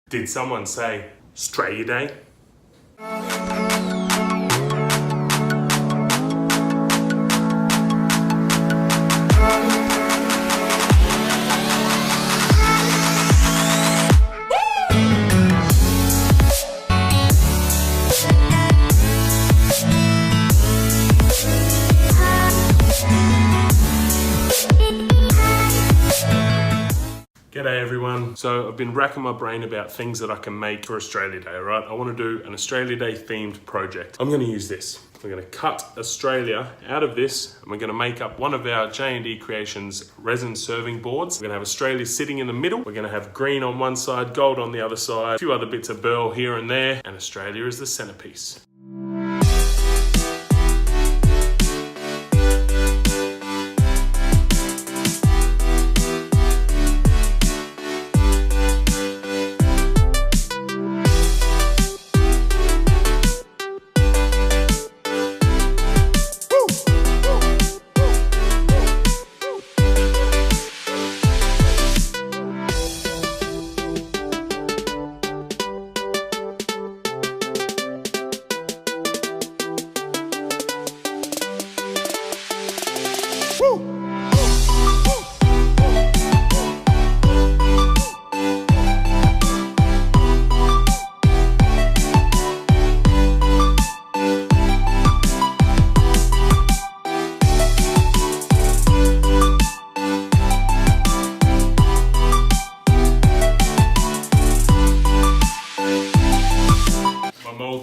Did someone say Australia Day? G'day everyone. So I've been racking my brain about things that I can make for Australia Day, right? I want to do an Australia Day themed project. I'm going to use this. We're going to cut Australia out of this and we're going to make up one of our J&D Creations resin serving boards. We're going to have Australia sitting in the middle. We're going to have green on one side, gold on the other side, a few other bits of burl here and there, and Australia is the centerpiece.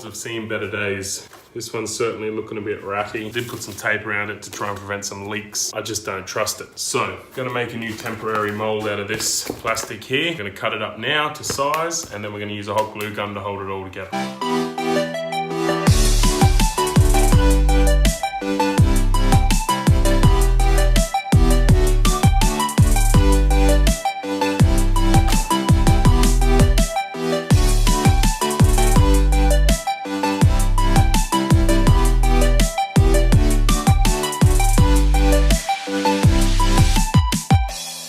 Have seen better days. This one's certainly looking a bit ratty. I did put some tape around it to try and prevent some leaks. I just don't trust it. So, gonna make a new temporary mold out of this plastic here. Gonna cut it up now to size, and then we're gonna use a hot glue gun to hold it all together.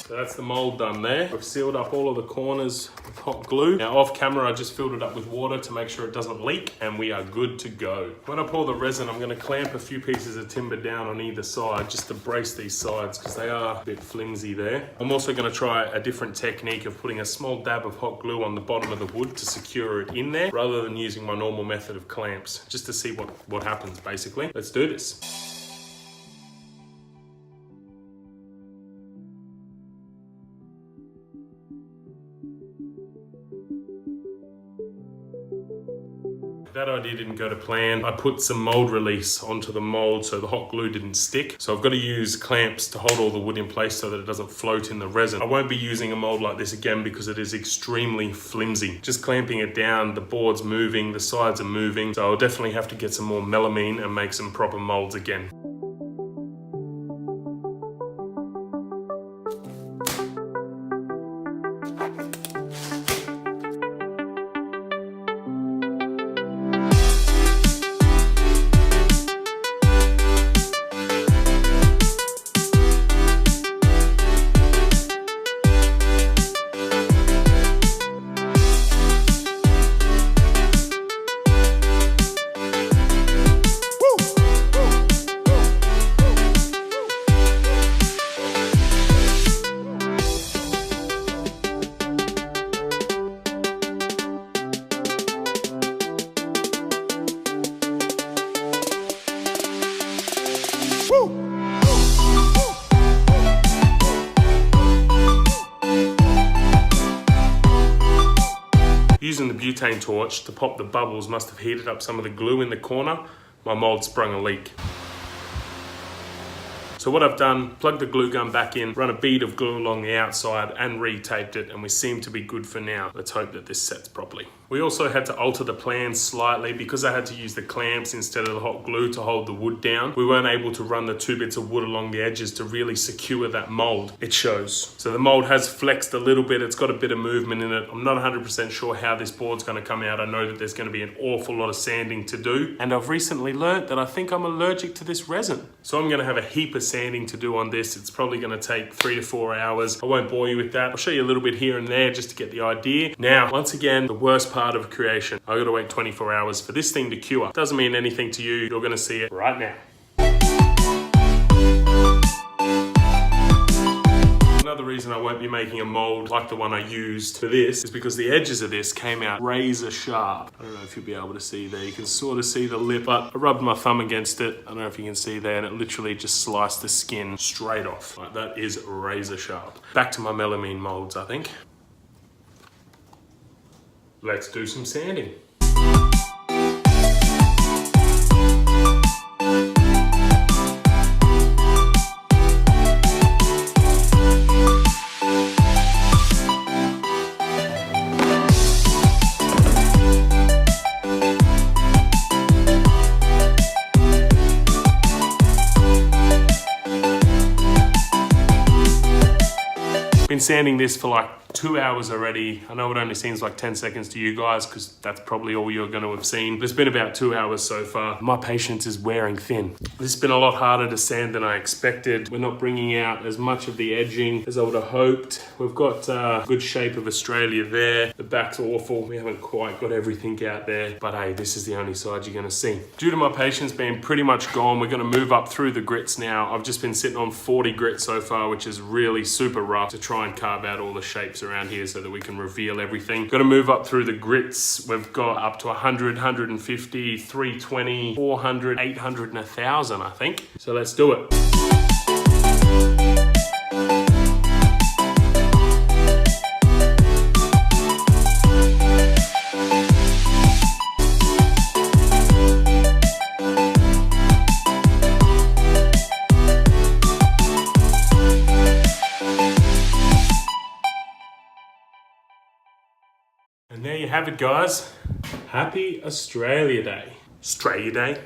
That's the mold done there. I've sealed up all of the corners with hot glue. Now off camera, I just filled it up with water to make sure it doesn't leak, and we are good to go. When I pour the resin, I'm gonna clamp a few pieces of timber down on either side just to brace these sides because they are a bit flimsy there. I'm also gonna try a different technique of putting a small dab of hot glue on the bottom of the wood to secure it in there rather than using my normal method of clamps, just to see what happens basically. Let's do this. That idea didn't go to plan. I put some mold release onto the mold so the hot glue didn't stick. So I've got to use clamps to hold all the wood in place so that it doesn't float in the resin. I won't be using a mold like this again because it is extremely flimsy. Just clamping it down, the board's moving, the sides are moving. So I'll definitely have to get some more melamine and make some proper molds again. Using the butane torch to pop the bubbles must have heated up some of the glue in the corner. My mold sprung a leak. So what I've done, plugged the glue gun back in, run a bead of glue along the outside and retaped it, and we seem to be good for now. Let's hope that this sets properly. We also had to alter the plan slightly because I had to use the clamps instead of the hot glue to hold the wood down. We weren't able to run the 2 bits of wood along the edges to really secure that mold. It shows. So the mold has flexed a little bit. It's got a bit of movement in it. I'm not 100% sure how this board's going to come out. I know that there's going to be an awful lot of sanding to do. And I've recently learned that I think I'm allergic to this resin. So I'm going to have a heap of sanding to do on this. It's probably going to take 3 to 4 hours. I won't bore you with that. I'll show you a little bit here and there just to get the idea. Now, once again, the worst part of creation. I've got to wait 24 hours for this thing to cure. Doesn't mean anything to you. You're going to see it right now. Another reason I won't be making a mold like the one I used for this is because the edges of this came out razor sharp. I don't know if you'll be able to see there. You can sort of see the lip, but I rubbed my thumb against it. I don't know if you can see there, and it literally just sliced the skin straight off. Like, that is razor sharp. Back to my melamine molds, I think. Let's do some sanding. Been sanding this for like 2 hours already. I know it only seems like 10 seconds to you guys because that's probably all you're going to have seen. But it's been about 2 hours so far. My patience is wearing thin. This has been a lot harder to sand than I expected. We're not bringing out as much of the edging as I would have hoped. We've got a good shape of Australia there. The back's awful. We haven't quite got everything out there. But hey, this is the only side you're going to see. Due to my patience being pretty much gone, we're going to move up through the grits now. I've just been sitting on 40 grits so far, which is really super rough to try and carve out all the shapes around here so that we can reveal everything. Got to move up through the grits. We've got up to 100, 150, 320, 400, 800 and 1,000, I think. So let's do it. And there you have it, guys. Happy Australia Day. Australia Day.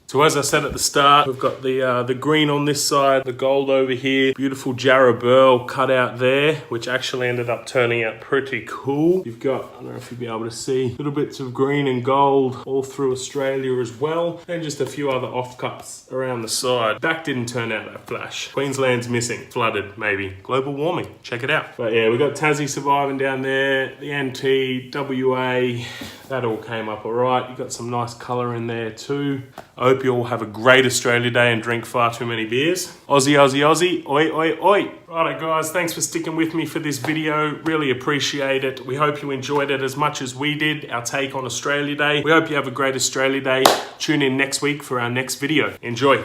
So as I said at the start, we've got the green on this side, the gold over here, beautiful Jarrah burl cut out there, which actually ended up turning out pretty cool. You've got, I don't know if you'll be able to see, little bits of green and gold all through Australia as well, and just a few other offcuts around the side. Back didn't turn out that flash. Queensland's missing, flooded maybe, global warming, check it out. But yeah, we've got Tassie surviving down there, the NT, WA, that all came up all right. You've got some nice colour in there too. I hope you all have a great Australia Day and drink far too many beers. Aussie, Aussie, Aussie, oi, oi, oi. Righto guys, thanks for sticking with me for this video. Really appreciate it. We hope you enjoyed it as much as we did, our take on Australia Day. We hope you have a great Australia Day. Tune in next week for our next video. Enjoy.